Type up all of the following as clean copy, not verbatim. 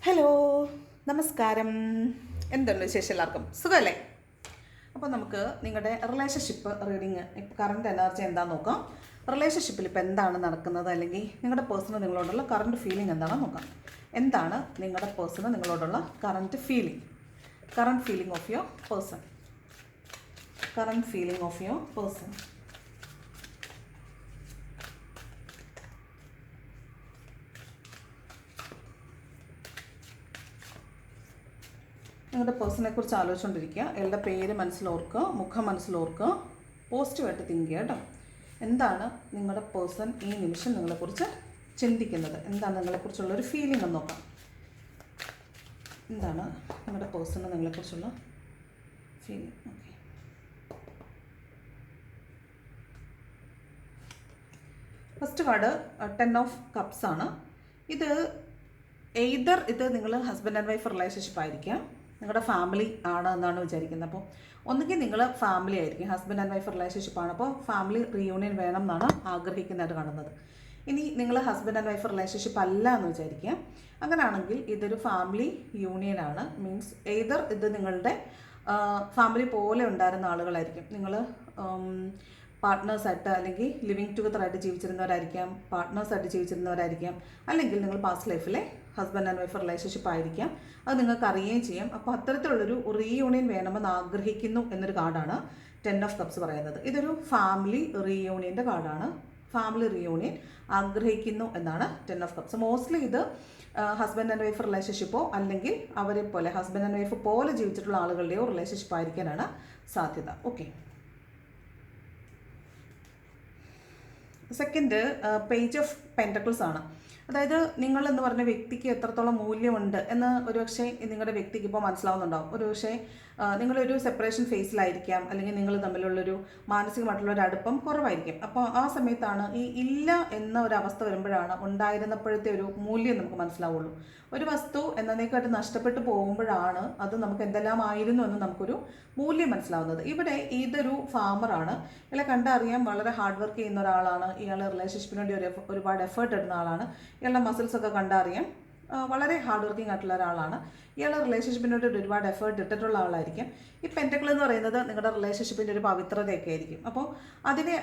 Hello, നമസ്കാരം. എന്തുണ്ട് വിശേഷം? എല്ലാവർക്കും സുഖമല്ലേ? അപ്പോൾ നമുക്ക് നിങ്ങളുടെ റിലേഷൻഷിപ്പ് റീഡിങ്, ഇപ്പോൾ കറണ്ട് എനർജി എന്താണെന്ന് നോക്കാം. റിലേഷൻഷിപ്പിൽ ഇപ്പോൾ എന്താണ് നടക്കുന്നത്, അല്ലെങ്കിൽ നിങ്ങളുടെ പേഴ്സണ് നിങ്ങളോടുള്ള കറണ്ട് ഫീലിംഗ് എന്താണെന്ന് നോക്കാം. എന്താണ് നിങ്ങളുടെ പേഴ്സണ് നിങ്ങളോടുള്ള current feeling of your person. നിങ്ങളുടെ പേഴ്സണെ കുറിച്ച് ആലോചിച്ചുകൊണ്ടിരിക്കുക. അയാളുടെ പേര് മനസ്സിലോർക്കുക, മുഖം മനസ്സിലോർക്കുക, പോസിറ്റീവായിട്ട് തിങ്ക് ചെയ്യുക കേട്ടോ. എന്താണ് നിങ്ങളുടെ പേഴ്സൺ ഈ നിമിഷം നിങ്ങളെക്കുറിച്ച് ചിന്തിക്കുന്നത്, എന്താണ് നിങ്ങളെക്കുറിച്ചുള്ളൊരു ഫീലിംഗ് എന്ന് നോക്കാം. എന്താണ് നിങ്ങളുടെ പേഴ്സണ് നിങ്ങളെക്കുറിച്ചുള്ള feeling? Okay, first card 10 of cups ആണ്. ഇത് ഇത് നിങ്ങൾ ഹസ്ബൻഡ് ആൻഡ് വൈഫ് റിലേഷൻഷിപ്പ് ആയിരിക്കാം, നിങ്ങളുടെ ഫാമിലി ആണ് എന്നാണ് വിചാരിക്കുന്നത്. അപ്പോൾ ഒന്നുകിൽ നിങ്ങൾ ഫാമിലി ആയിരിക്കും, ഹസ്ബൻഡ് ആൻഡ് വൈഫ് റിലേഷൻഷിപ്പാണ്, അപ്പോൾ ഫാമിലി റീയൂണിയൻ വേണം എന്നാണ് ആഗ്രഹിക്കുന്നതായിട്ട് കാണുന്നത്. ഇനി നിങ്ങൾ ഹസ്ബൻഡ് ആൻഡ് വൈഫ് റിലേഷൻഷിപ്പ് അല്ല എന്ന് വിചാരിക്കുക. അങ്ങനെയാണെങ്കിൽ ഇതൊരു ഫാമിലി യൂണിയനാണ്. മീൻസ് ഇത് നിങ്ങളുടെ ഫാമിലി പോലെ ഉണ്ടായിരുന്ന ആളുകളായിരിക്കും. നിങ്ങൾ പാർട്ട്നേഴ്സായിട്ട് അല്ലെങ്കിൽ ലിവിങ് ടുഗദറായിട്ട് ജീവിച്ചിരുന്നവരായിരിക്കാം, പാർട്ട്നേഴ്സായിട്ട് ജീവിച്ചിരുന്നവരായിരിക്കാം, അല്ലെങ്കിൽ നിങ്ങൾ പാസ്റ്റ് ലൈഫിലെ ഹസ്ബൻഡ് ആൻഡ് വൈഫ് റിലേഷൻഷിപ്പ് ആയിരിക്കാം. അത് നിങ്ങൾക്ക് അറിയുകയും ചെയ്യാം. അപ്പോൾ അത്തരത്തിലുള്ളൊരു റീയൂണിയൻ വേണമെന്ന് ആഗ്രഹിക്കുന്നു എന്നൊരു കാർഡാണ് 10 ഓഫ് കപ്സ് പറയുന്നത്. ഇതൊരു ഫാമിലി റീയൂണിയൻ്റെ കാർഡാണ്. ഫാമിലി റീയൂണിയൻ ആഗ്രഹിക്കുന്നു എന്നാണ് 10 ഓഫ് കപ്സ്. മോസ്റ്റ്ലി ഇത് ഹസ്ബൻഡ് ആൻഡ് വൈഫ് റിലേഷൻഷിപ്പോ അല്ലെങ്കിൽ അവരെ പോലെ ഹസ്ബൻഡ് ആൻഡ് വൈഫ് പോലെ ജീവിച്ചിട്ടുള്ള ആളുകളുടെയോ റിലേഷൻഷിപ്പ് ആയിരിക്കാനാണ് സാധ്യത. Okay, second page of pentacles ആണ്. അതായത് നിങ്ങളെന്ന് പറഞ്ഞ വ്യക്തിക്ക് എത്രത്തോളം മൂല്യമുണ്ട് എന്ന് ഒരുപക്ഷെ നിങ്ങളുടെ വ്യക്തിക്ക് ഇപ്പോൾ മനസ്സിലാവുന്നുണ്ടാവും. ഒരുപക്ഷെ നിങ്ങളൊരു സെപ്പറേഷൻ ഫേസിലായിരിക്കാം, അല്ലെങ്കിൽ നിങ്ങൾ തമ്മിലുള്ളൊരു മാനസികമായിട്ടുള്ളൊരു അടുപ്പം കുറവായിരിക്കും. അപ്പോൾ ആ സമയത്താണ് ഈ ഇല്ല എന്ന ഒരു അവസ്ഥ വരുമ്പോഴാണ് ഉണ്ടായിരുന്നപ്പോഴത്തെ ഒരു മൂല്യം നമുക്ക് മനസ്സിലാവുള്ളൂ. ഒരു വസ്തു എന്നതിനെക്കാട്ട് നഷ്ടപ്പെട്ടു പോകുമ്പോഴാണ് അത് നമുക്ക് എന്തെല്ലാം ആയിരുന്നു എന്ന് നമുക്കൊരു മൂല്യം മനസ്സിലാവുന്നത്. ഇവിടെ ഇതൊരു ഫാമറാണ്. ഇയാളെ കണ്ടറിയാം, വളരെ ഹാർഡ് വർക്ക് ചെയ്യുന്ന ഒരാളാണ്. ഇയാൾ റിലേഷൻഷിപ്പിന് വേണ്ടി ഒരുപാട് എഫേർട്ട് ഇടുന്ന ആളാണ്. ഇയാളുടെ മസിൽസൊക്കെ കണ്ടറിയാം, വളരെ ഹാർഡ് വർക്കിംഗ് ആയിട്ടുള്ള ഒരാളാണ്. ഇയാൾ റിലേഷൻഷിപ്പിന് വേണ്ടി ഒരുപാട് എഫേർട്ട് ഇട്ടിട്ടുള്ള ആളായിരിക്കും. ഈ പെൻറ്റക്കിൾ എന്ന് പറയുന്നത് നിങ്ങളുടെ റിലേഷൻഷിപ്പിൻ്റെ ഒരു പവിത്രതയൊക്കെ ആയിരിക്കും. അപ്പോൾ അതിനെ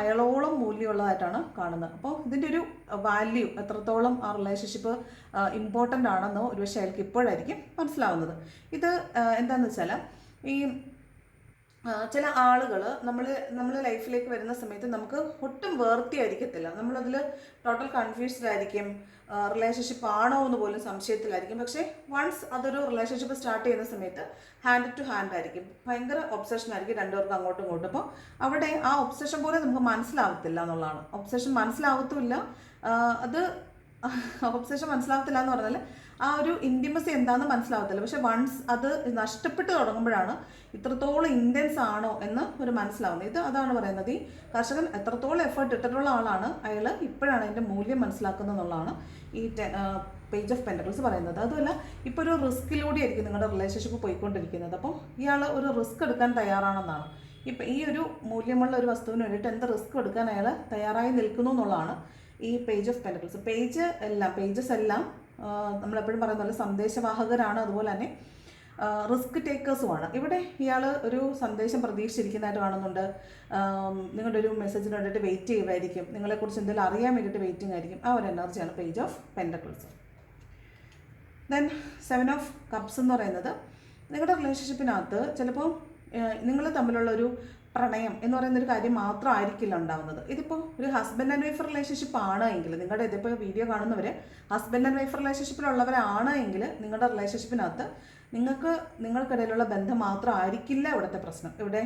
അയാളോളം മൂല്യമുള്ളതായിട്ടാണ് കാണുന്നത്. അപ്പോൾ ഇതിൻ്റെ ഒരു വാല്യൂ എത്രത്തോളം ആ റിലേഷൻഷിപ്പ് ഇമ്പോർട്ടൻ്റ് ആണെന്നോ ഒരുപക്ഷെ അയാൾക്ക് ഇപ്പോഴായിരിക്കും മനസ്സിലാവുന്നത്. ഇത് എന്താണെന്ന് വെച്ചാൽ ഈ ചില ആളുകൾ നമ്മൾ ലൈഫിലേക്ക് വരുന്ന സമയത്ത് നമുക്ക് ഒട്ടും വേർത്തി ആയിരിക്കത്തില്ല. നമ്മളതിൽ ടോട്ടൽ കൺഫ്യൂസ്ഡ് ആയിരിക്കും, റിലേഷൻഷിപ്പ് ആണോ എന്ന് പോലും സംശയത്തിലായിരിക്കും. പക്ഷേ വൺസ് അതൊരു റിലേഷൻഷിപ്പ് സ്റ്റാർട്ട് ചെയ്യുന്ന സമയത്ത് ഹാൻഡ് ടു ഹാൻഡ് ആയിരിക്കും, ഭയങ്കര ഒബ്സഷൻ ആയിരിക്കും രണ്ടുപേർക്കും അങ്ങോട്ടും ഇങ്ങോട്ടും. അപ്പോൾ അവിടെ ആ ഒബ്സഷൻ പോലെ നമുക്ക് മനസ്സിലാവത്തില്ല എന്നുള്ളതാണ്. ഒബ്സഷൻ മനസ്സിലാവത്തുമില്ല. അത് ഒബ്സഷൻ മനസ്സിലാവത്തില്ല എന്ന് പറഞ്ഞാൽ ആ ഒരു ഇൻറ്റിമസി എന്താണെന്ന് മനസ്സിലാവത്തില്ല. പക്ഷെ വൺസ് അത് നഷ്ടപ്പെട്ട് തുടങ്ങുമ്പോഴാണ് ഇത്രത്തോളം ഇൻറ്റൻസ് ആണോ എന്ന് ഒരു മനസ്സിലാവുന്നത്. ഇത് അതാണ് പറയുന്നത്, ഈ കർഷകൻ എത്രത്തോളം എഫേർട്ട് ഇട്ടിട്ടുള്ള ആളാണ്, അയാൾ ഇപ്പോഴാണ് അതിൻ്റെ മൂല്യം മനസ്സിലാക്കുന്നത് എന്നുള്ളതാണ് ഈ പേജ് ഓഫ് പെൻറ്റക്കിൾസ് പറയുന്നത്. അതുമല്ല, ഇപ്പോൾ ഒരു റിസ്കിലൂടെ ആയിരിക്കും നിങ്ങളുടെ റിലേഷൻഷിപ്പ് പോയിക്കൊണ്ടിരിക്കുന്നത്. അപ്പോൾ ഇയാൾ ഒരു റിസ്ക് എടുക്കാൻ തയ്യാറാണെന്നാണ്. ഇപ്പം ഈ ഒരു മൂല്യമുള്ള ഒരു വസ്തുവിന് വേണ്ടിയിട്ട് എന്ത് റിസ്ക് എടുക്കാൻ അയാൾ തയ്യാറായി നിൽക്കുന്നു എന്നുള്ളതാണ് ഈ പേജ് ഓഫ് പെൻറ്റക്കിൾസ്. പേജസ് എല്ലാം നമ്മളെപ്പോഴും പറയുന്ന പോലെ സന്ദേശവാഹകരാണ്, അതുപോലെ തന്നെ റിസ്ക് ടേക്കേഴ്സുമാണ്. ഇവിടെ ഇയാൾ ഒരു സന്ദേശം പ്രതീക്ഷിച്ചിരിക്കുന്നതായിട്ട് കാണുന്നുണ്ട്. നിങ്ങളുടെ ഒരു മെസ്സേജിന് വേണ്ടിയിട്ട് വെയിറ്റ് ചെയ്യുമായിരിക്കും, നിങ്ങളെക്കുറിച്ച് എന്തെങ്കിലും അറിയാൻ വേണ്ടിയിട്ട് വെയിറ്റിംഗ് ആയിരിക്കും. ആ ഒരു എനർജിയാണ് page of pentacles. Then 7 of cups എന്ന് പറയുന്നത് നിങ്ങളുടെ റിലേഷൻഷിപ്പിനകത്ത് ചിലപ്പോൾ നിങ്ങൾ തമ്മിലുള്ളൊരു പ്രണയം എന്ന് പറയുന്നൊരു കാര്യം മാത്രമായിരിക്കില്ല ഉണ്ടാവുന്നത്. ഇതിപ്പോൾ ഒരു ഹസ്ബൻഡ് ആൻഡ് വൈഫ് റിലേഷൻഷിപ്പ് ആണ് എങ്കിൽ, നിങ്ങളുടെ ഇതിപ്പോൾ വീഡിയോ കാണുന്നവർ ഹസ്ബൻഡ് ആൻഡ് വൈഫ് റിലേഷൻഷിപ്പിലുള്ളവരാണ് എങ്കിൽ, നിങ്ങളുടെ റിലേഷൻഷിപ്പിനകത്ത് നിങ്ങൾക്കിടയിലുള്ള ബന്ധം മാത്രമായിരിക്കില്ല ഇവിടുത്തെ പ്രശ്നം. ഇവിടെ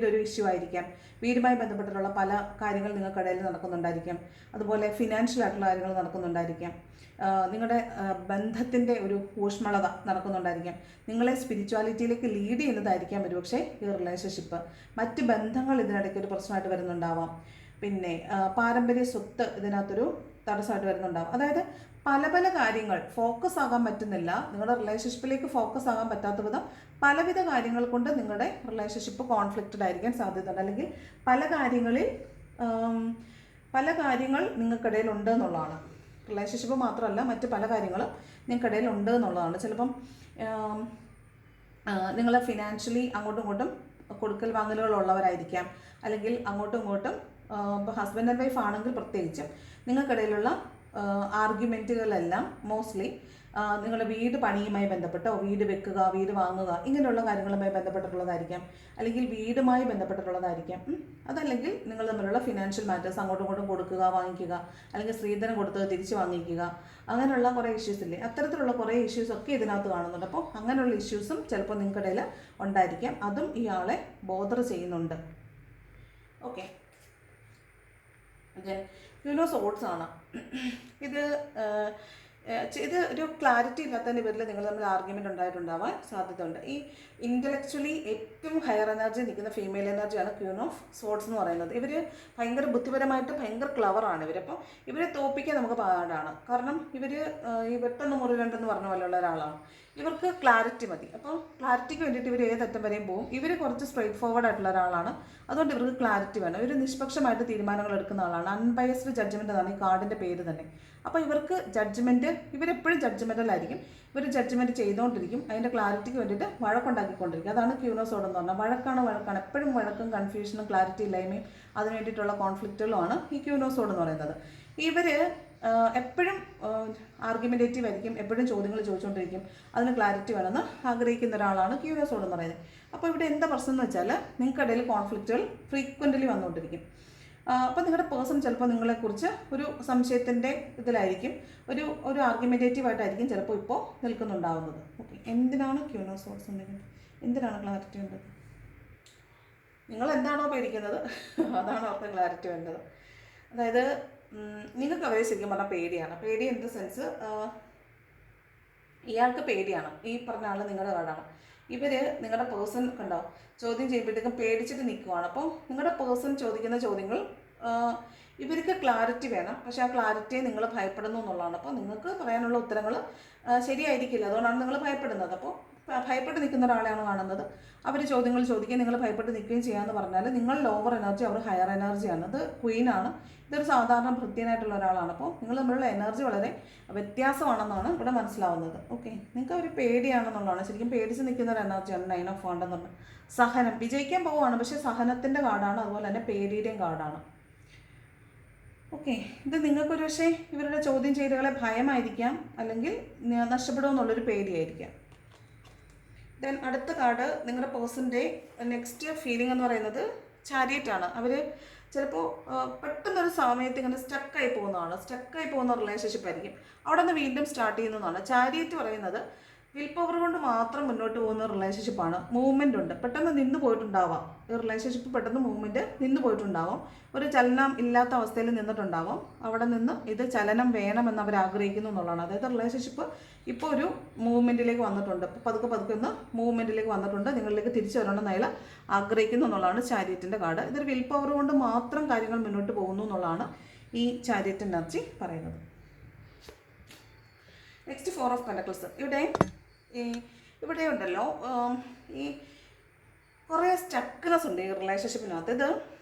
ഒരു ഇഷ്യൂ ആയിരിക്കാം, വീടുമായി ബന്ധപ്പെട്ടിട്ടുള്ള പല കാര്യങ്ങൾ നിങ്ങൾക്കിടയിൽ നടക്കുന്നുണ്ടായിരിക്കാം. അതുപോലെ ഫിനാൻഷ്യൽ ആയിട്ടുള്ള കാര്യങ്ങൾ നടക്കുന്നുണ്ടായിരിക്കാം. നിങ്ങളുടെ ബന്ധത്തിൻ്റെ ഒരു ഊഷ്മളത നടക്കുന്നുണ്ടായിരിക്കാം. നിങ്ങളെ സ്പിരിച്വാലിറ്റിയിലേക്ക് ലീഡ് ചെയ്യുന്നതായിരിക്കാം ഒരുപക്ഷെ ഈ റിലേഷൻഷിപ്പ്. മറ്റ് ബന്ധങ്ങൾ ഇതിനിടയ്ക്ക് ഒരു പ്രശ്നമായിട്ട് വരുന്നുണ്ടാവാം. പിന്നെ പാരമ്പര്യ സ്വത്ത് ഇതിനകത്തൊരു തടസ്സമായിട്ട് വരുന്നുണ്ടാവും. അതായത് പല കാര്യങ്ങൾ ഫോക്കസ് ആകാൻ പറ്റുന്നില്ല, നിങ്ങളുടെ റിലേഷൻഷിപ്പിലേക്ക് ഫോക്കസ് ആകാൻ പറ്റാത്ത വിധം പലവിധ കാര്യങ്ങൾ കൊണ്ട് നിങ്ങളുടെ റിലേഷൻഷിപ്പ് കോൺഫ്ലിക്റ്റഡ് ആയിരിക്കാൻ സാധ്യതയുണ്ട്. അല്ലെങ്കിൽ പല കാര്യങ്ങൾ നിങ്ങൾക്കിടയിൽ ഉണ്ട് എന്നുള്ളതാണ്. റിലേഷൻഷിപ്പ് മാത്രമല്ല മറ്റ് പല കാര്യങ്ങളും നിങ്ങൾക്കിടയിൽ ഉണ്ട് എന്നുള്ളതാണ്. ചിലപ്പം നിങ്ങൾ ഫിനാൻഷ്യലി അങ്ങോട്ടും ഇങ്ങോട്ടും കൊടുക്കൽ വാങ്ങലുകളുള്ളവരായിരിക്കാം, അല്ലെങ്കിൽ അങ്ങോട്ടും ഇങ്ങോട്ടും ഇപ്പോൾ ഹസ്ബൻഡ് ആൻഡ് വൈഫ് ആണെങ്കിൽ പ്രത്യേകിച്ചും നിങ്ങൾക്കിടയിലുള്ള ആർഗ്യുമെൻറ്റുകളെല്ലാം മോസ്റ്റ്ലി നിങ്ങളുടെ വീട് പണിയുമായി ബന്ധപ്പെട്ടോ വീട് വെക്കുക, വീട് വാങ്ങുക, ഇങ്ങനെയുള്ള കാര്യങ്ങളുമായി ബന്ധപ്പെട്ടിട്ടുള്ളതായിരിക്കാം, അല്ലെങ്കിൽ വീടുമായി ബന്ധപ്പെട്ടിട്ടുള്ളതായിരിക്കാം. അതല്ലെങ്കിൽ നിങ്ങൾ തമ്മിലുള്ള ഫിനാൻഷ്യൽ മാറ്റേഴ്സ്, അങ്ങോട്ടും ഇങ്ങോട്ടും കൊടുക്കുക വാങ്ങിക്കുക, അല്ലെങ്കിൽ സ്ത്രീധനം കൊടുത്തത് തിരിച്ച് വാങ്ങിക്കുക, അങ്ങനെയുള്ള കുറേ ഇഷ്യൂസ് ഇല്ലേ, അത്തരത്തിലുള്ള കുറേ ഇഷ്യൂസൊക്കെ ഇതിനകത്ത് കാണുന്നുണ്ട്. അപ്പോൾ അങ്ങനെയുള്ള ഇഷ്യൂസും ചിലപ്പോൾ നിങ്ങൾക്കിടയിൽ ഉണ്ടായിരിക്കാം. അതും ഇയാളെ ബോദർ ചെയ്യുന്നുണ്ട്. ഓക്കെ, യൂനോസ് ഓട്സ് ആണ് ഇത്. ഒരു ക്ലാരിറ്റി ഇല്ലാത്തതിൻ്റെ പേരിൽ നിങ്ങൾ തമ്മിൽ ആർഗ്യുമെൻ്റ് ഉണ്ടായിട്ടുണ്ടാവാൻ സാധ്യതയുണ്ട്. ഈ ഇൻ്റലക്ച്വലി ഏറ്റവും ഹയർ എനർജി നിൽക്കുന്ന ഫീമെയിൽ എനർജിയാണ് ക്യൂൻ ഓഫ് സോർഡ്സ് എന്ന് പറയുന്നത്. ഇവർ ഭയങ്കര ബുദ്ധിപരമായിട്ട് ഭയങ്കര ക്ലവറാണ് ഇവർ. അപ്പോൾ ഇവരെ തോൽപ്പിക്കാൻ നമുക്ക് പാടാണ്. കാരണം ഇവർ ഈ വെട്ടൊന്ന് മുറിരണ്ടെന്ന് പറഞ്ഞ പോലെയുള്ള ഒരാളാണ്. ഇവർക്ക് ക്ലാരിറ്റി മതി. അപ്പോൾ ക്ലാരിറ്റിക്ക് വേണ്ടിയിട്ട് ഇവർ ഏതറ്റം വരെയും പോകും. ഇവർ കുറച്ച് സ്ട്രെയിറ്റ് ഫോർവേഡ് ആയിട്ടുള്ള ഒരാളാണ്. അതുകൊണ്ട് ഇവർക്ക് ക്ലാരിറ്റി വേണം. ഇവർ നിഷ്പക്ഷമായിട്ട് തീരുമാനങ്ങൾ എടുക്കുന്ന ആളാണ്. അൺബയസ്ഡ് ജഡ്ജ്മെൻ്റ് എന്നാണ് ഈ കാർഡിൻ്റെ പേര് തന്നെ. അപ്പോൾ ഇവർക്ക് ജഡ്ജ്മെൻറ്റ്, ഇവരെപ്പോഴും ജഡ്ജ്മെൻ്റലായിരിക്കും. ഇവർ ജഡ്ജ്മെൻറ്റ് ചെയ്തുകൊണ്ടിരിക്കും. അതിൻ്റെ ക്ലാരിറ്റിക്ക് വേണ്ടിയിട്ട് വഴക്കുണ്ടാക്കിക്കൊണ്ടിരിക്കും. അതാണ് ക്യൂനോസോഡ് എന്ന് പറഞ്ഞാൽ. വഴക്കാണ്. എപ്പോഴും വഴക്കും കൺഫ്യൂഷനും ക്ലാരിറ്റി ഇല്ലായ്മയും അതിന് വേണ്ടിയിട്ടുള്ള കോൺഫ്ലിക്റ്റുകളുമാണ് ഈ ക്യൂനോസോഡ് എന്ന് പറയുന്നത്. ഇവർ എപ്പോഴും ആർഗ്യുമെൻറ്റേറ്റീവ് ആയിരിക്കും. എപ്പോഴും ചോദ്യങ്ങൾ ചോദിച്ചുകൊണ്ടിരിക്കും. അതിന് ക്ലാരിറ്റി വേണമെന്ന് ആഗ്രഹിക്കുന്ന ഒരാളാണ് ക്യൂനോസോഡ് എന്ന് പറയുന്നത്. അപ്പോൾ ഇവിടെ എന്താ പ്രശ്നം എന്ന് വെച്ചാൽ നിങ്ങൾക്കിടയിൽ കോൺഫ്ലിക്റ്റുകൾ ഫ്രീക്വൻ്റലി വന്നുകൊണ്ടിരിക്കും. അപ്പോൾ നിങ്ങളുടെ പേഴ്സൺ ചിലപ്പോൾ നിങ്ങളെക്കുറിച്ച് ഒരു സംശയത്തിൻ്റെ ഇതിലായിരിക്കും, ഒരു ആർഗ്യുമെൻറ്റേറ്റീവായിട്ടായിരിക്കും ചിലപ്പോൾ ഇപ്പോൾ നിൽക്കുന്നുണ്ടാവുന്നത്. ഓക്കെ, എന്തിനാണ് ക്യൂനോസോഡ്സ് ഉണ്ടെങ്കിൽ എന്തിനാണ് ക്ലാരിറ്റി വേണ്ടത്? നിങ്ങൾ എന്താണോ പേടിക്കുന്നത് അതാണ് അവർക്ക് ക്ലാരിറ്റി വേണ്ടത്. അതായത് നിങ്ങൾക്ക് അവരെ ശരിക്കും പറഞ്ഞാൽ പേടിയാണ്. പേടി ഇൻ ദ സെൻസ് ഇയാൾക്ക് പേടിയാണ്. ഈ പറഞ്ഞ ആൾ നിങ്ങളുടെ കാർഡാണ്. ഇവർ നിങ്ങളുടെ പേഴ്സൺ കണ്ടോ ചോദ്യം ചെയ്യുമ്പോഴത്തേക്കും പേടിച്ചിട്ട് നിൽക്കുവാണ്. അപ്പോൾ നിങ്ങളുടെ പേഴ്സൺ ചോദിക്കുന്ന ചോദ്യങ്ങൾ ഇവർക്ക് ക്ലാരിറ്റി വേണം, പക്ഷേ ആ ക്ലാരിറ്റിയെ നിങ്ങൾ ഭയപ്പെടുന്നു എന്നുള്ളതാണ്. അപ്പോൾ നിങ്ങൾക്ക് പറയാനുള്ള ഉത്തരങ്ങൾ ശരിയായിരിക്കില്ല, അതുകൊണ്ടാണ് നിങ്ങൾ ഭയപ്പെടുന്നത്. അപ്പോൾ ഭയപ്പെട്ട് നിൽക്കുന്ന ഒരാളെയാണ് കാണുന്നത്. അവർ ചോദ്യങ്ങൾ ചോദിക്കുകയും നിങ്ങൾ ഭയപ്പെട്ട് നിൽക്കുകയും ചെയ്യാമെന്ന് പറഞ്ഞാൽ നിങ്ങൾ ലോവർ എനർജി, അവർ ഹയർ എനർജിയാണ്. അത് ക്വീനാണ്. ഇതൊരു സാധാരണ ഭൃത്യനായിട്ടുള്ള ഒരാളാണ്. അപ്പോൾ നിങ്ങൾ തമ്മിലുള്ള എനർജി വളരെ വ്യത്യാസമാണെന്നാണ് ഇവിടെ മനസ്സിലാവുന്നത്. ഓക്കെ, നിങ്ങൾക്ക് അവർ പേടിയാണെന്നുള്ളതാണ്. ശരിക്കും പേടിച്ച് നിൽക്കുന്ന ഒരു എനർജിയാണ് 9 ഓഫ് വാണ്ട് എന്ന് പറഞ്ഞാൽ. സഹനം, വിജയിക്കാൻ പോവുകയാണ്, പക്ഷേ സഹനത്തിൻ്റെ കാർഡാണ്, അതുപോലെ തന്നെ പേടിയുടെയും കാർഡാണ്. ഓക്കെ, ഇത് നിങ്ങൾക്കൊരു പക്ഷേ ഇവരുടെ ചോദ്യം ചെയ്യലുകളെ ഭയമായിരിക്കാം, അല്ലെങ്കിൽ നഷ്ടപ്പെടുമെന്നുള്ളൊരു പേടിയായിരിക്കാം. ദെൻ അടുത്ത കാർഡ് നിങ്ങളുടെ പേഴ്സൻ്റെ നെക്സ്റ്റ് ഫീലിംഗ് എന്ന് പറയുന്നത് ചാരിയറ്റാണ്. അവർ ചിലപ്പോൾ പെട്ടെന്നൊരു സമയത്ത് ഇങ്ങനെ സ്റ്റക്കായി പോകുന്ന റിലേഷൻഷിപ്പ് ആയിരിക്കും. അവിടെ നിന്ന് വീണ്ടും സ്റ്റാർട്ട് ചെയ്യുന്നതാണ്. ചാരിയറ്റ് പറയുന്നത് വിൽ പവർ കൊണ്ട് മാത്രം മുന്നോട്ട് പോകുന്ന റിലേഷൻഷിപ്പാണ്. മൂവ്മെൻ്റ് ഉണ്ട്, പെട്ടെന്ന് നിന്ന് പോയിട്ടുണ്ടാവാം. ഈ റിലേഷൻഷിപ്പ് പെട്ടെന്ന് മൂവ്മെൻറ്റ് നിന്ന് പോയിട്ടുണ്ടാവാം. ഒരു ചലനം ഇല്ലാത്ത അവസ്ഥയിൽ നിന്നിട്ടുണ്ടാവാം. അവിടെ നിന്ന് ഇത് ചലനം വേണമെന്ന് അവർ ആഗ്രഹിക്കുന്നു എന്നുള്ളതാണ്. അതായത് റിലേഷൻഷിപ്പ് ഇപ്പോൾ ഒരു മൂവ്മെൻറ്റിലേക്ക് വന്നിട്ടുണ്ട്, പതുക്കെ ഒന്ന് മൂവ്മെൻറ്റിലേക്ക് വന്നിട്ടുണ്ട്, നിങ്ങളിലേക്ക് തിരിച്ചു വരണമെന്ന് അയാൾ ആഗ്രഹിക്കുന്നു എന്നുള്ളതാണ് ചാരിയറ്റിൻ്റെ കാർഡ്. ഇതൊരു വിൽ പവർ കൊണ്ട് മാത്രം കാര്യങ്ങൾ മുന്നോട്ട് പോകുന്നു എന്നുള്ളതാണ് ഈ ചാരിയറ്റ് എനർജി പറയുന്നത്. Next 4 of pentacles. ഇവിടെ ഉണ്ടല്ലോ ഈ കുറേ സ്റ്റക്നെസ് ഉണ്ട് ഈ റിലേഷൻഷിപ്പിനകത്ത്. ഇത്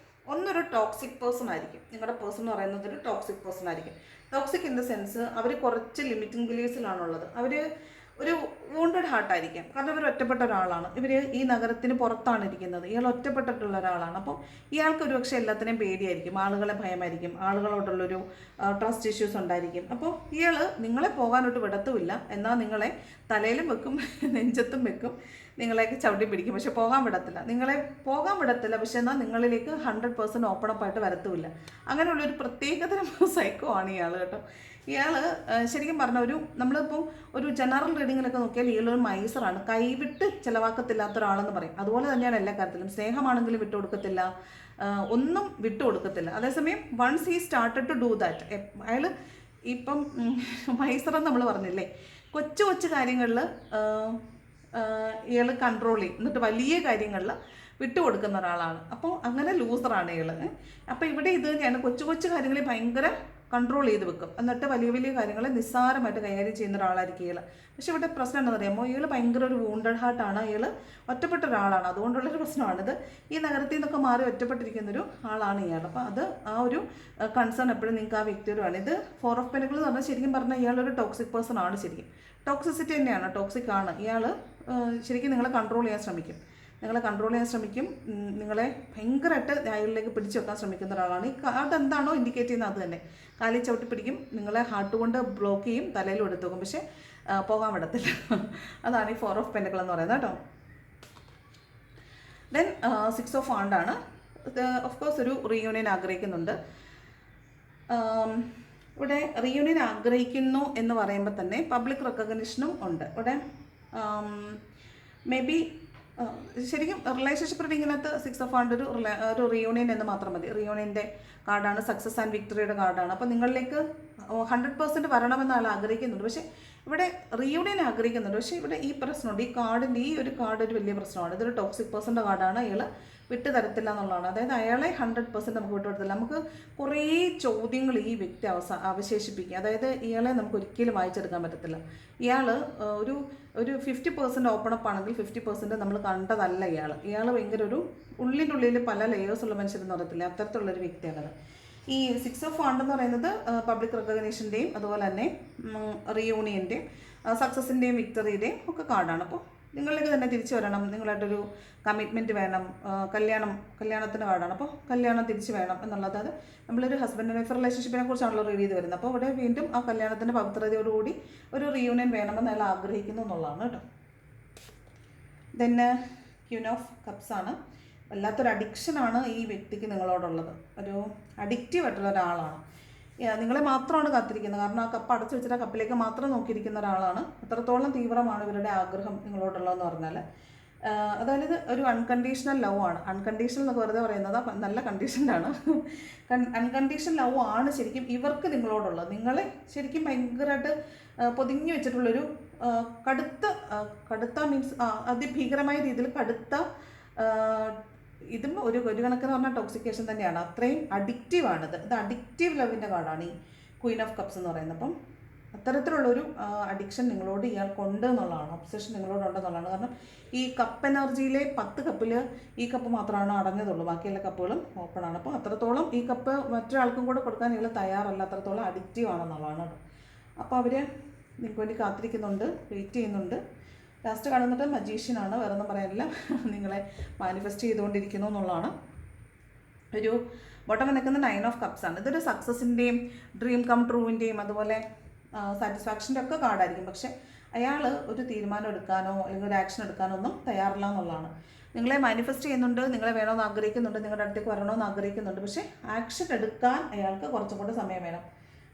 ഒന്നൊരു ടോക്സിക് പേഴ്സൺ ആയിരിക്കും. നിങ്ങളുടെ പേഴ്സൺ എന്ന് പറയുന്നത് ഒരു ടോക്സിക് പേഴ്സൺ ആയിരിക്കും. ടോക്സിക് ഇൻ ദ സെൻസ് അവർ കുറച്ച് ലിമിറ്റിംഗ് ബിലീഫ്സിലാണുള്ളത്. അവർ ഒരു വോണ്ടഡ് ഹാർട്ടായിരിക്കാം. കാരണം ഇവർ ഒറ്റപ്പെട്ട ഒരാളാണ്. ഇവർ ഈ നഗരത്തിന് പുറത്താണ് ഇരിക്കുന്നത്. ഇയാൾ ഒറ്റപ്പെട്ടിട്ടുള്ള ഒരാളാണ്. അപ്പോൾ ഇയാൾക്ക് ഒരു പക്ഷേ എല്ലാത്തിനെയും പേടിയായിരിക്കും, ആളുകളെ ഭയമായിരിക്കും, ആളുകളോടുള്ളൊരു ട്രസ്റ്റ് ഇഷ്യൂസ് ഉണ്ടായിരിക്കും. അപ്പോൾ ഇയാൾ നിങ്ങളെ പോകാനൊട്ട് വിടത്തുമില്ല, എന്നാൽ നിങ്ങളെ തലയിലും വെക്കും നെഞ്ചത്തും വെക്കും, നിങ്ങളെയൊക്കെ ചവിട്ടി പിടിക്കും, പക്ഷെ പോകാൻ വിടത്തില്ല. പക്ഷെ എന്നാൽ നിങ്ങളിലേക്ക് 100% ഓപ്പൺ അപ്പായിട്ട് വരത്തുമില്ല. അങ്ങനെയുള്ളൊരു പ്രത്യേകതരം സൈക്കോ ആണ് ഇയാൾ കേട്ടോ. ഇയാൾ ശരിക്കും പറഞ്ഞ നമ്മളിപ്പോൾ ഒരു ജനറൽ റീഡിങ്ങിലൊക്കെ നോക്കിയാൽ ഇയാളൊരു മൈസറാണ്. കൈവിട്ട് ചിലവാക്കത്തില്ലാത്ത ഒരാളെന്ന് പറയും. അതുപോലെ തന്നെയാണ് എല്ലാ കാര്യത്തിലും. സ്നേഹമാണെങ്കിലും വിട്ടുകൊടുക്കത്തില്ല, ഒന്നും വിട്ടുകൊടുക്കത്തില്ല. അതേസമയം once he started to do that, അയാൾ ഇപ്പം മൈസറെന്ന് നമ്മൾ പറഞ്ഞില്ലേ, കൊച്ചു കാര്യങ്ങളിൽ ഇയാൾ കൺട്രോൾ ചെയ്യും, എന്നിട്ട് വലിയ കാര്യങ്ങളിൽ വിട്ടുകൊടുക്കുന്ന ഒരാളാണ്. അപ്പോൾ അങ്ങനെ ലൂസറാണ് ഇയാൾ. അപ്പോൾ ഇവിടെ ഇത് തന്നെയാണ്, കൊച്ചു കാര്യങ്ങളിൽ ഭയങ്കര കൺട്രോൾ ചെയ്ത് വെക്കും. എന്നിട്ട് വലിയ വലിയ കാര്യങ്ങൾ നിസ്സാരമായിട്ട് കൈകാര്യം ചെയ്യുന്ന ഒരാളായിരിക്കും ഇയാൾ. പക്ഷെ ഇവിടെ പ്രശ്നം എന്താണെന്ന് അറിയാമോ, ഇയാൾ ഭയങ്കര ഒരു വൂണ്ടഡ് ഹാർട്ടാണ്. ഇയാൾ ഒറ്റപ്പെട്ട ഒരാളാണ്. അതുകൊണ്ടുള്ളൊരു പ്രശ്നമാണിത്. ഈ നഗരത്തിൽ നിന്നൊക്കെ മാറി ഒറ്റപ്പെട്ടിരിക്കുന്നൊരു ആളാണ് ഇയാൾ. അപ്പോൾ അത് ആ ഒരു കൺസേൺ എപ്പോഴും നിങ്ങൾക്ക് ആ വ്യക്തിയോട് വേണം. ഇത് 4 ഓഫ് പെൻറ്റക്കിൾ എന്ന് പറഞ്ഞാൽ ശരിക്കും പറഞ്ഞാൽ ഇയാളൊരു ടോക്സിക് പേഴ്സൺ ആണ്. ശരിക്കും ടോക്സിസിറ്റി തന്നെയാണ്, ടോക്സിക് ആണ് ഇയാൾ. ശരിക്കും നിങ്ങളെ കൺട്രോൾ ചെയ്യാൻ ശ്രമിക്കും. നിങ്ങളെ ഭയങ്കരമായിട്ട് അയാളിലേക്ക് പിടിച്ചു വെക്കാൻ ശ്രമിക്കുന്ന ഒരാളാണ്. ഈ കാർഡ് എന്താണോ ഇൻഡിക്കേറ്റ് ചെയ്യുന്നത് അത് തന്നെ. കാലിൽ ചവിട്ടി പിടിക്കും, നിങ്ങളെ ഹാർട്ട് കൊണ്ട് ബ്ലോക്ക് ചെയ്യും, തലയിലും എടുത്ത് വെക്കും, പക്ഷേ പോകാൻ വിടത്തില്ല. അതാണ് ഈ 4 ഓഫ് പെൻറ്റക്കിൾ എന്ന് പറയുന്നത് കേട്ടോ. ദെൻ 6 ഓഫ് വാണ്ടാണ്. ഓഫ് കോഴ്സ് ഒരു റീയൂണിയൻ ആഗ്രഹിക്കുന്നുണ്ട്. ഇവിടെ റീയൂണിയൻ ആഗ്രഹിക്കുന്നു എന്ന് പറയുമ്പോൾ തന്നെ പബ്ലിക് റെക്കഗ്നിഷനും ഉണ്ട് ഇവിടെ. മേ ബി ശരിക്കും റിലേഷൻഷിപ്പ് റീഡിങ്ങിനകത്ത് 6 ഓഫ് വാണ്ട് ഒരു റീയൂണിയൻ എന്ന് മാത്രം മതി. റീയൂണിയൻ്റെ കാർഡാണ്, സക്സസ് ആൻഡ് വിക്ടറിയുടെ കാർഡാണ്. അപ്പോൾ നിങ്ങളിലേക്ക് 100% വരണമെന്ന് ആൾ ആഗ്രഹിക്കുന്നുണ്ട്. പക്ഷേ ഇവിടെ റീയൂണിയൻ ആഗ്രഹിക്കുന്നുണ്ട്. പക്ഷേ ഇവിടെ ഈ പ്രശ്നമുണ്ട്. ഈ ഒരു കാർഡ് ഒരു വലിയ പ്രശ്നമാണ്. ഇതൊരു ടോക്സിക് പേഴ്സൻ്റെ കാർഡാണ്. അയാൾ വിട്ടു തരത്തില്ല എന്നുള്ളതാണ്. അതായത് അയാളെ 100% നമുക്ക് വിട്ടുകൊടുത്തില്ല. നമുക്ക് കുറേ ചോദ്യങ്ങൾ ഈ വ്യക്തി അവശേഷിപ്പിക്കുക. അതായത് ഇയാളെ നമുക്ക് ഒരിക്കലും വായിച്ചെടുക്കാൻ പറ്റത്തില്ല. ഇയാൾ ഒരു 50% ഓപ്പൺ അപ്പ് ആണെങ്കിൽ 50% നമ്മൾ കണ്ടതല്ല ഇയാൾ ഭയങ്കര ഒരു ഉള്ളിൻ്റെ പല ലെയേഴ്സുള്ള മനുഷ്യരെന്ന് പറയത്തില്ല, അത്തരത്തിലുള്ളൊരു വ്യക്തിയാണത്. ഈ 6 ഓഫ് വാണ്ട് എന്ന് പറയുന്നത് പബ്ലിക് റെക്കഗ്നീഷൻ്റെയും അതുപോലെ തന്നെ റീയൂണിയൻ്റെയും സക്സസിൻ്റെയും വിക്ടറിയുടെയും ഒക്കെ കാർഡാണ്. അപ്പോൾ നിങ്ങളിലേക്ക് തന്നെ തിരിച്ചു വരണം, നിങ്ങളായിട്ടൊരു കമ്മിറ്റ്മെൻറ്റ് വേണം, കല്യാണത്തിന് കാർഡാണ്. അപ്പോൾ കല്യാണം തിരിച്ച് വേണം എന്നുള്ളത്. അത് നമ്മളൊരു ഹസ്ബൻഡ് ആൻഡ് വൈഫ് റിലേഷൻഷിപ്പിനെ കുറിച്ചാണല്ലോ റീഡ് ചെയ്ത് വരുന്നത്. അപ്പോൾ ഇവിടെ വീണ്ടും ആ കല്യാണത്തിൻ്റെ പവിത്രതയോടുകൂടി ഒരു റീയൂണിയൻ വേണമെന്ന് അയാൾ ആഗ്രഹിക്കുന്നു എന്നുള്ളതാണ് കേട്ടോ. ദെൻ ക്യൂൻ ഓഫ് കപ്സ് ആണ്. വല്ലാത്തൊരു അഡിക്ഷനാണ് ഈ വ്യക്തിക്ക് നിങ്ങളോടുള്ളത്. ഒരു അഡിക്റ്റീവ് ആയിട്ടുള്ള ഒരാളാണ്. നിങ്ങളെ മാത്രമാണ് കാത്തിരിക്കുന്നത്. കാരണം ആ കപ്പ് അടച്ചു വെച്ചിട്ട് ആ കപ്പിലേക്ക് മാത്രം നോക്കിയിരിക്കുന്ന ഒരാളാണ്. അത്രത്തോളം തീവ്രമാണ് ഇവരുടെ ആഗ്രഹം നിങ്ങളോടുള്ളതെന്ന് പറഞ്ഞാൽ. അതായത് ഒരു അൺകണ്ടീഷണൽ ലവ് ആണ്. അൺകണ്ടീഷണൽ എന്നൊക്കെ വെറുതെ പറയുന്നത് നല്ല കണ്ടീഷനാണ്. അൺകണ്ടീഷണൽ ലവ് ആണ് ശരിക്കും ഇവർക്ക് നിങ്ങളോടുള്ളത്. നിങ്ങളെ ശരിക്കും ഭയങ്കരമായിട്ട് പൊതിഞ്ഞു വെച്ചിട്ടുള്ളൊരു കടുത്ത മീൻസ് അതിഭീകരമായ രീതിയിൽ കടുത്ത, ഇതും ഒരു കണക്കെന്ന് പറഞ്ഞാൽ ടോക്സിക്കേഷൻ തന്നെയാണ്. അത്രയും അഡിക്റ്റീവാണിത്. ഇത് അഡിക്റ്റീവ് ലവിൻ്റെ കാർഡാണ് ഈ ക്വീൻ ഓഫ് കപ്സ് എന്ന് പറയുന്നത്. അപ്പം അത്തരത്തിലുള്ളൊരു അഡിക്ഷൻ നിങ്ങളോട് ഇയാൾക്കുണ്ട് എന്നുള്ളതാണ്, ഒബ്സഷൻ നിങ്ങളോടുണ്ടെന്നുള്ളതാണ്. കാരണം ഈ കപ്പ് എനർജിയിലെ 10 കപ്പിൽ ഈ കപ്പ് മാത്രമാണ് അടഞ്ഞതുള്ളൂ, ബാക്കിയുള്ള കപ്പുകളും ഓപ്പൺ ആണ്. അപ്പോൾ അത്രത്തോളം ഈ കപ്പ് മറ്റൊരാൾക്കും കൂടെ കൊടുക്കാൻ നിങ്ങൾ തയ്യാറല്ല, അത്രത്തോളം അഡിക്റ്റീവ് ആണെന്നുള്ളതാണ്. അപ്പോൾ അവർ നിങ്ങൾക്ക് വേണ്ടി കാത്തിരിക്കുന്നുണ്ട്, വെയിറ്റ് ചെയ്യുന്നുണ്ട്. ലാസ്റ്റ് കാണുന്നത് മജീഷ്യനാണ്. വേറെ ഒന്നും പറയാനില്ല. നിങ്ങളെ മാനിഫെസ്റ്റ് ചെയ്തുകൊണ്ടിരിക്കുന്നു എന്നുള്ളതാണ്. ഒരു ബോട്ടം നിൽക്കുന്ന 9 ഓഫ് കപ്സ് ആണ്. ഇതൊരു സക്സസിൻ്റെയും ഡ്രീം കം ട്രൂവിൻ്റെയും അതുപോലെ സാറ്റിസ്ഫാക്ഷൻ്റെ ഒക്കെ കാർഡായിരിക്കും. പക്ഷേ അയാൾ ഒരു തീരുമാനം എടുക്കാനോ അല്ലെങ്കിൽ ഒരു ആക്ഷൻ എടുക്കാനോ ഒന്നും തയ്യാറില്ല എന്നുള്ളതാണ്. നിങ്ങളെ മാനിഫെസ്റ്റ് ചെയ്യുന്നുണ്ട്, നിങ്ങളെ വേണമെന്ന് ആഗ്രഹിക്കുന്നുണ്ട്, നിങ്ങളുടെ അടുത്തേക്ക് വരണമെന്ന് ആഗ്രഹിക്കുന്നുണ്ട്. പക്ഷേ ആക്ഷൻ എടുക്കാൻ അയാൾക്ക് കുറച്ചും കൂടെ സമയം വേണം.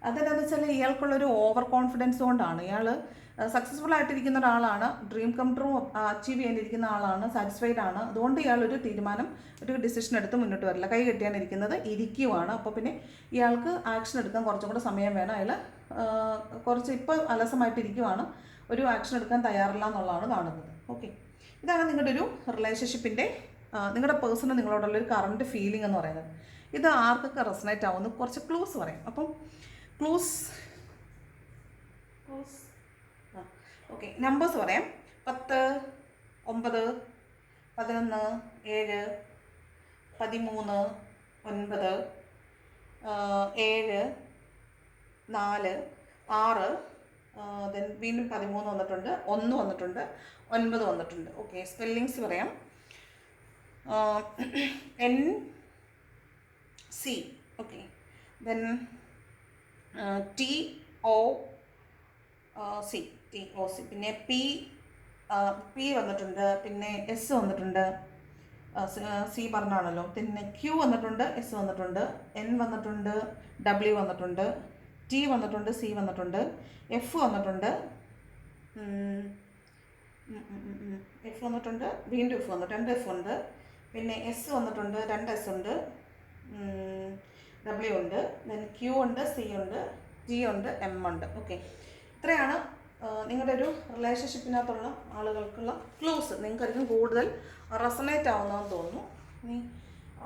അതെന്താണെന്ന് വെച്ചാൽ ഇയാൾക്കുള്ളൊരു ഓവർ കോൺഫിഡൻസ് കൊണ്ടാണ്. ഇയാൾ സക്സസ്ഫുൾ ആയിട്ടിരിക്കുന്ന ഒരാളാണ്, ഡ്രീം കം ട്രൂ അച്ചീവ് ചെയ്യാനിരിക്കുന്ന ആളാണ്, സാറ്റിസ്ഫൈഡ് ആണ്. അതുകൊണ്ട് ഇയാൾ ഒരു ഡിസിഷൻ എടുത്ത് മുന്നോട്ട് വരില്ല. കൈ കെട്ടിയാനിരിക്കുന്നത് ഇരിക്കുവാണ്. അപ്പോൾ പിന്നെ ഇയാൾക്ക് ആക്ഷൻ എടുക്കാൻ കുറച്ചും കൂടെ സമയം വേണം. അയാൾ ഇപ്പോൾ അലസമായിട്ടിരിക്കുവാണ്, ഒരു ആക്ഷൻ എടുക്കാൻ തയ്യാറില്ല എന്നുള്ളതാണ് കാണുന്നത്. ഓക്കെ, ഇതാണ് നിങ്ങളുടെ ഒരു റിലേഷൻഷിപ്പിൻ്റെ നിങ്ങളുടെ പേഴ്സണ് നിങ്ങളോടുള്ളൊരു കറണ്ട് ഫീലിംഗ് എന്ന് പറയുന്നത്. ഇത് ആർക്കൊക്കെ റെസണേറ്റ് ആവുമെന്ന് കുറച്ച് ക്ലൂസ് പറയാം. അപ്പം ക്ലൂസ് ഓക്കെ, നമ്പേഴ്സ് പറയാം. 10, 9, 11, 7, 13, 9, 7, 4, 6, ദെൻ വീണ്ടും 13 വന്നിട്ടുണ്ട്, 1 വന്നിട്ടുണ്ട്, 9 വന്നിട്ടുണ്ട്. ഓക്കെ, സ്പെല്ലിങ്സ് പറയാം. NC, ഓക്കെ, ദെൻ TOC, പിന്നെ P വന്നിട്ടുണ്ട്, പിന്നെ S വന്നിട്ടുണ്ട്, C പറഞ്ഞാണല്ലോ, പിന്നെ Q വന്നിട്ടുണ്ട്, S വന്നിട്ടുണ്ട്, N വന്നിട്ടുണ്ട്, W വന്നിട്ടുണ്ട്, T വന്നിട്ടുണ്ട്, C വന്നിട്ടുണ്ട്, F വന്നിട്ടുണ്ട്, F വന്നിട്ടുണ്ട്, വീണ്ടും F വന്നിട്ടുണ്ട്, 2 F ഉണ്ട്, പിന്നെ S വന്നിട്ടുണ്ട്, 2 S ഉണ്ട്, W ഉണ്ട്, ദെൻ Q ഉണ്ട്, C ഉണ്ട്, G ഉണ്ട്, M ഉണ്ട്. ഓക്കെ, ഇത്രയാണ് നിങ്ങളുടെ ഒരു റിലേഷൻഷിപ്പിനകത്തുള്ള ആളുകൾക്കുള്ള ക്ലൂസ്. നിങ്ങൾക്കായിരിക്കും കൂടുതൽ റെസണേറ്റ് ആവുന്നതെന്ന് തോന്നുന്നു. ഇനി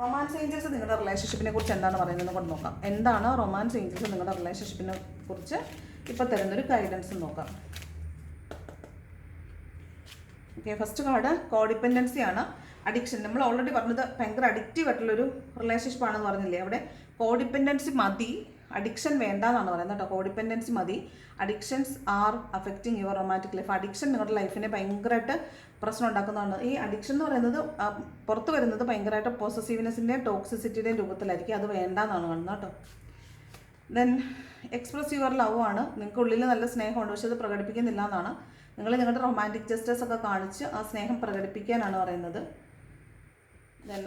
റൊമാൻസ് ഏഞ്ചൽസ് നിങ്ങളുടെ റിലേഷൻഷിപ്പിനെ കുറിച്ച് എന്താണ് പറയുന്നത് കൊണ്ട് നോക്കാം. എന്താണ് റൊമാൻസ് ഏഞ്ചൽസ് നിങ്ങളുടെ റിലേഷൻഷിപ്പിനെ കുറിച്ച് ഇപ്പോൾ തരുന്നൊരു ഗൈഡൻസ് നോക്കാം. ഓക്കെ, ഫസ്റ്റ് കാർഡ് കോഡിപ്പെൻഡൻസി ആണ്. അഡിക്ഷൻ, നമ്മൾ ഓൾറെഡി പറഞ്ഞത് ഭയങ്കര അഡിക്റ്റീവ് ആയിട്ടുള്ളൊരു റിലേഷൻഷിപ്പ് ആണെന്ന് പറഞ്ഞില്ലേ. അവിടെ കോഡിപ്പെൻഡൻസി മതി, അഡിക്ഷൻ വേണ്ട എന്നാണ് പറയുന്നത് കേട്ടോ. കോഡിപ്പെൻഡൻസി മതി. Addictions are affecting your romantic life. Addiction നിങ്ങളുടെ ലൈഫിനെ ഭയങ്കരമായിട്ട് പ്രശ്നം ഉണ്ടാക്കുന്നതാണ്. ഈ അഡിക്ഷൻ എന്ന് പറയുന്നത് പുറത്ത് വരുന്നത് ഭയങ്കരമായിട്ട് പോസസീവ്നെസ്സിൻ്റെയും ടോക്സിസിറ്റിയുടെയും രൂപത്തിലായിരിക്കും. അത് വേണ്ടാന്നാണ് കാണുന്നത് കേട്ടോ. ദെൻ എക്സ്പ്രസ് യുവർ ലവ് ആണ്. നിങ്ങൾക്ക് ഉള്ളിൽ നല്ല സ്നേഹമുണ്ട്, പക്ഷെ അത് പ്രകടിപ്പിക്കുന്നില്ല എന്നാണ്. നിങ്ങൾ നിങ്ങളുടെ റൊമാൻറ്റിക് ജസ്റ്റേഴ്സ് ഒക്കെ കാണിച്ച് ആ സ്നേഹം പ്രകടിപ്പിക്കാനാണ് പറയുന്നത്. Then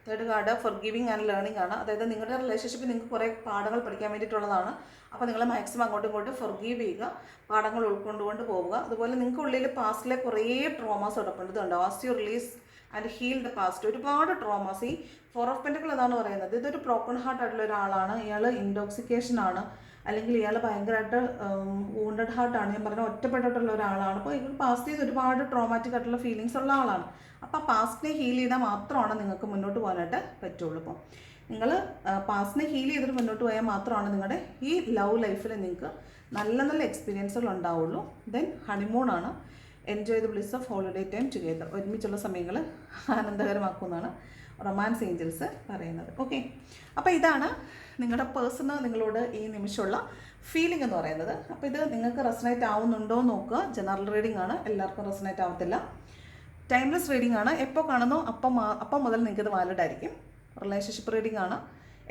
third card forgiving and learning ആണ്. അതായത് നിങ്ങളുടെ റിലേഷൻഷിപ്പിൽ നിങ്ങൾക്ക് കുറേ പാഠങ്ങൾ പഠിക്കാൻ വേണ്ടിയിട്ടുള്ളതാണ്. അപ്പോൾ നിങ്ങൾ മാക്സിമം അങ്ങോട്ടും ഇങ്ങോട്ടും ഫൊർഗീവ് ചെയ്യുക, പാഠങ്ങൾ ഉൾക്കൊണ്ടുകൊണ്ട് പോവുക. അതുപോലെ നിങ്ങൾക്ക് ഉള്ളിൽ പാസ്റ്റിലെ കുറേ ട്രോമാസ് കിടപ്പുണ്ട്. ഇതുണ്ടോ, as you release and heal the past. ഒരുപാട് ട്രോമാസ്. ഈ 4 ഓഫ് പെൻറ്റക്കിൾ അതാണ് പറയുന്നത്. ഇതൊരു ബ്രോക്കൺ ഹാർട്ട് ആയിട്ടുള്ള ഒരാളാണ്. ഇയാൾ ഇൻടോക്സിക്കേഷൻ ആണ്, അല്ലെങ്കിൽ ഇയാൾ ഭയങ്കരമായിട്ട് വൂണ്ടഡ് ഹാർട്ടാണ്. ഞാൻ പറഞ്ഞ ഒറ്റപ്പെട്ടിട്ടുള്ള ഒരാളാണ്. അപ്പോൾ ഇയാൾ പാസ്റ്റ് ചെയ്ത് ഒരുപാട് ട്രോമാറ്റിക് ആയിട്ടുള്ള ഫീലിങ്സ് ഉള്ള ആളാണ്. അപ്പോൾ പാസ്റ്റിനെ ഹീൽ ചെയ്താൽ മാത്രമാണ് നിങ്ങൾക്ക് മുന്നോട്ട് പോകാനായിട്ട് പറ്റുള്ളൂ. അപ്പോൾ നിങ്ങൾ പാസ്റ്റിനെ ഹീൽ ചെയ്തിട്ട് മുന്നോട്ട് പോയാൽ മാത്രമാണ് നിങ്ങളുടെ ഈ ലവ് ലൈഫിൽ നിങ്ങൾക്ക് നല്ല നല്ല എക്സ്പീരിയൻസുകൾ ഉണ്ടാവുള്ളൂ. ദെൻ ഹണിമൂണാണ്. Enjoy the bliss of holiday time together. ഒരുമിച്ചുള്ള സമയങ്ങൾ ആനന്ദകരമാക്കുമെന്നാണ് റൊമാൻസ് ഏഞ്ചൽസ് പറയുന്നത്. ഓക്കെ, അപ്പോൾ ഇതാണ് നിങ്ങളുടെ പേഴ്സണ് നിങ്ങളോട് ഈ നിമിഷമുള്ള ഫീലിംഗ് എന്ന് പറയുന്നത്. അപ്പോൾ ഇത് നിങ്ങൾക്ക് റെസനേറ്റ് ആവുന്നുണ്ടോ എന്ന് നോക്കുക. ജനറൽ റീഡിംഗ് ആണ്, എല്ലാവർക്കും റെസനേറ്റ് ആവത്തില്ല. ടൈംലെസ് റീഡിംഗ് ആണ്. എപ്പോൾ കാണുന്നോ അപ്പം മുതൽ നിങ്ങൾക്കിത് വാലിഡ് ആയിരിക്കും. റിലേഷൻഷിപ്പ് റീഡിംഗ് ആണ്.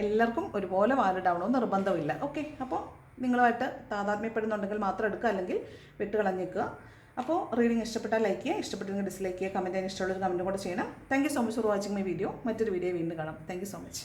എല്ലാവർക്കും ഒരുപോലെ വാലിഡ് ആവണമെന്ന് നിർബന്ധമില്ല. ഓക്കെ, അപ്പോൾ നിങ്ങളുമായിട്ട് താതാത്മ്യപ്പെടുന്നുണ്ടെങ്കിൽ മാത്രം എടുക്കുക, അല്ലെങ്കിൽ വിട്ടുകളഞ്ഞേക്കുക. അപ്പോൾ റീഡിംഗ് ഇഷ്ടപ്പെട്ടാൽ ലൈക്ക് ചെയ്യുക, ഇഷ്ടപ്പെട്ടെങ്കിൽ ഡിസ്ലൈക്ക് ചെയ്യുക, കമൻറ്റ് ചെയ്യാൻ ഇഷ്ടമുള്ളൊരു കമൻറ്റും കൂടെ ചെയ്യണം. Thank you so much for watching my video. മറ്റൊരു വീഡിയോ വീണ്ടും കാണാം. Thank you so much.